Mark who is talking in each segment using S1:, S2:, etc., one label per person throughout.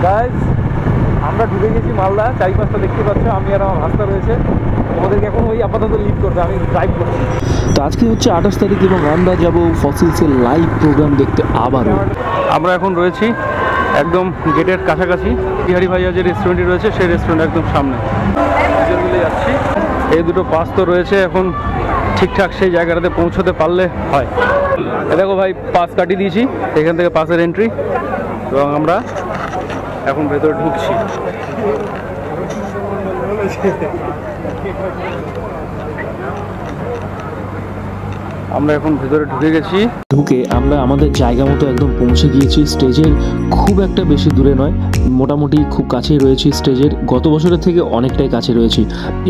S1: Guys আমরা ঢুকে গেছি মালদা, চারিপাশটা দেখতে পাচ্ছ, আমি আর আমার ভাস্তা রয়েছে। আমাদেরকে এখন ওই আপাতত লিড করবে, আমি ড্রাইভ করছি।
S2: তো আজকে হচ্ছে 28 তারিখ এবং আমরা যাব ফসিলসের লাইভ প্রোগ্রাম দেখতে আবারও।
S1: আমরা এখন রয়েছি একদম গেটের কাছাকাছি, বিহারি ভাইয়া যে রেস্টুরেন্টটি রয়েছে সেই রেস্টুরেন্ট একদম সামনে মিলে যাচ্ছি। এই দুটো পাস তো রয়েছে, এখন ঠিকঠাক সেই জায়গাটাতে পৌঁছতে পারলে হয়। এ দেখো ভাই, পাস কাটিয়ে দিয়েছি, এখান থেকে পাসের এন্ট্রি, এবং আমরা এখন ভেতরে ঢুকছি। আমরা এখন ভেতরে ঢুকে গেছি।
S2: ঢুকে আমরা আমাদের জায়গা মতো একদম পৌঁছে গিয়েছি। স্টেজের খুব একটা বেশি দূরে নয়, মোটামুটি খুব কাছেই রয়েছি স্টেজের। গত বছরের থেকে অনেকটাই কাছে রয়েছি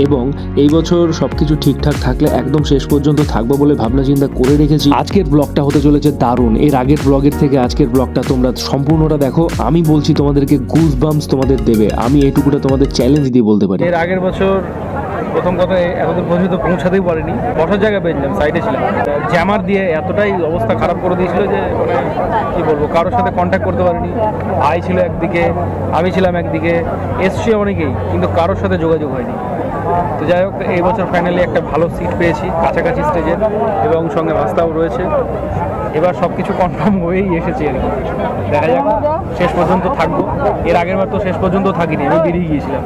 S2: এবং এই বছর সবকিছু ঠিকঠাক থাকলে একদম শেষ পর্যন্ত থাকবো বলে ভাবনা চিন্তা করে রেখেছি। আজকের ব্লগটা হতে চলেছে দারুণ। এর আগের ব্লগের থেকে আজকের ব্লগটা তোমরা সম্পূর্ণটা দেখো। আমি বলছি তোমাদেরকে গুজ বাম্পস তোমাদের দেবে, আমি এইটুকুটা তোমাদের চ্যালেঞ্জ দিয়ে বলতে পারি।
S1: এর আগের বছর প্রথম কথা এতদূর পর্যন্ত পৌঁছাতেই পারিনি, বসার জায়গা পেয়েছিলাম, সাইডে ছিলাম। জ্যামার দিয়ে এতটাই অবস্থা খারাপ করে দিয়েছিল যে মানে কী বলবো, কারোর সাথে কন্ট্যাক্ট করতে পারিনি। ভাই ছিল একদিকে, আমি ছিলাম একদিকে, এসছি অনেকেই, কিন্তু কারোর সাথে যোগাযোগ হয়নি। তো যাই হোক, এই বছর ফাইনালি একটা ভালো সিট পেয়েছি কাছাকাছি স্টেজের, এবং সঙ্গে রাস্তাও রয়েছে। এবার সব কিছু কনফার্ম হয়েই এসেছে আর কি। দেখা যাক শেষ পর্যন্ত থাকবো। এর আগের বার তো শেষ পর্যন্ত থাকিনি, আমি বেরিয়ে গিয়েছিলাম।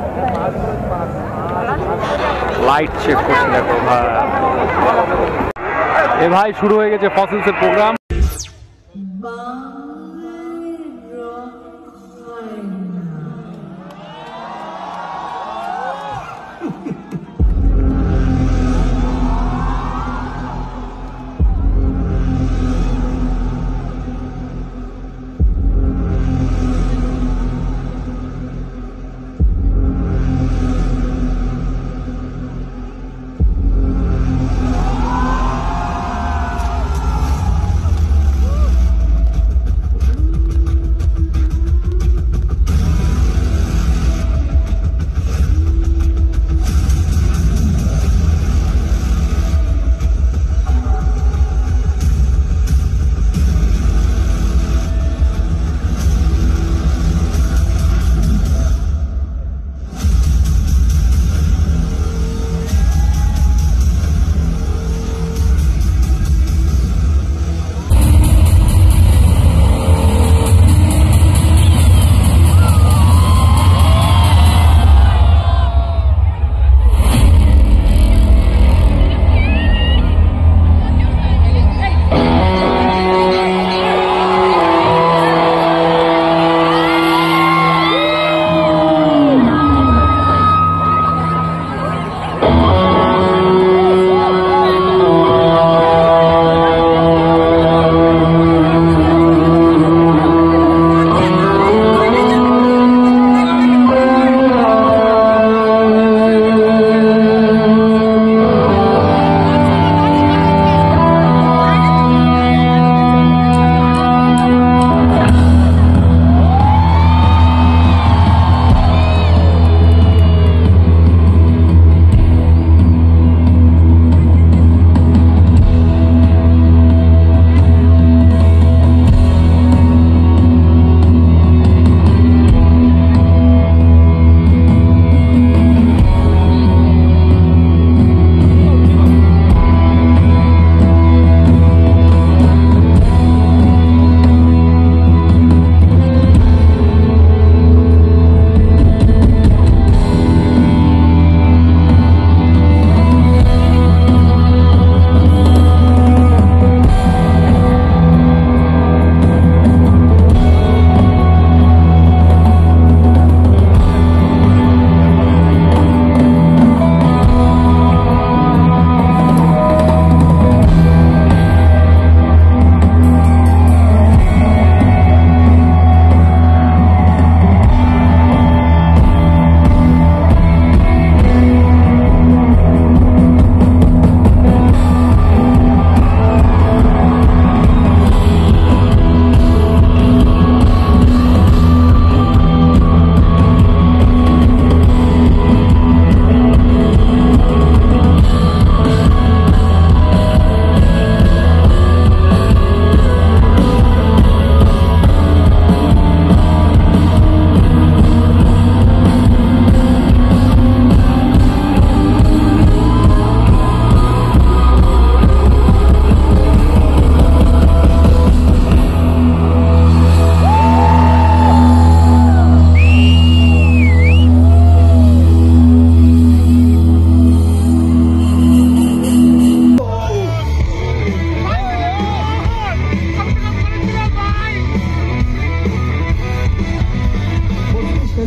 S1: লাইট চেক করছি, দেখো ভাই, এ ভাই শুরু হয়ে গেছে ফসিলসের প্রোগ্রাম।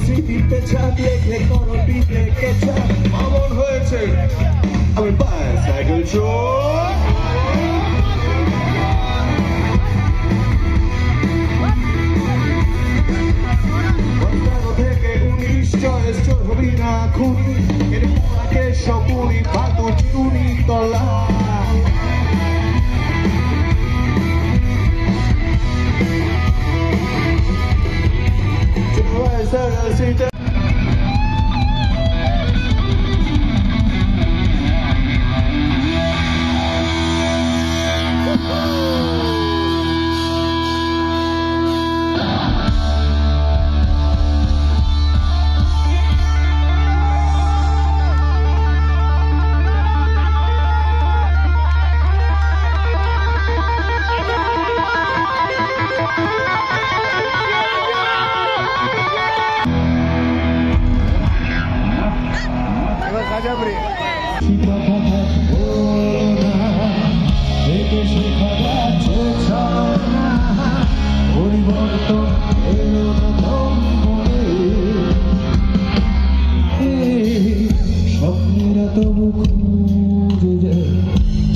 S3: স্মৃতিতে চাঁদ লেখে করটিতে কেচা অমন হয়েছে আমি বাইসাইকেল চোর থেকে 19 চয়েস চোর হবি না খুনি এর পোড়াকে সপুনি ফালতু চিরুনি তলা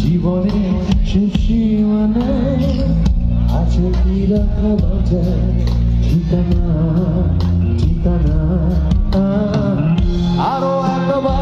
S3: জীবনে শেষীমানে আছে কি রাখা বাজে ঠিকানা ঠিকানা আরো একবার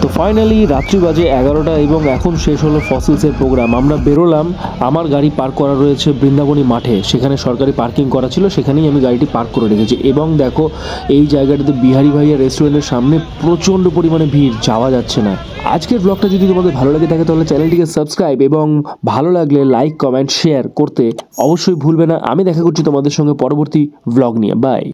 S2: তো ফাইনালি রাত্রি বাজে 11টা এবং এখন শেষ হলো ফসিলসের প্রোগ্রাম। আমরা বেরোলাম, আমার গাড়ি পার্ক করা রয়েছে বৃন্দাবনী মাঠে, সেখানে সরকারি পার্কিং করা ছিল, সেখানেই আমি গাড়িটি পার্ক করে রেখেছি। এবং দেখো এই জায়গাটাতে বিহারি ভাইয়া রেস্টুরেন্টের সামনে প্রচণ্ড পরিমাণে ভিড়, যাওয়া যাচ্ছে না। আজকের ব্লগটা যদি তোমাদের ভালো লাগে থাকে তাহলে চ্যানেলটিকে সাবস্ক্রাইব এবং ভালো লাগলে লাইক কমেন্ট শেয়ার করতে অবশ্যই ভুলবে না। আমি দেখা করছি তোমাদের সঙ্গে পরবর্তী ব্লগ নিয়ে। বাই।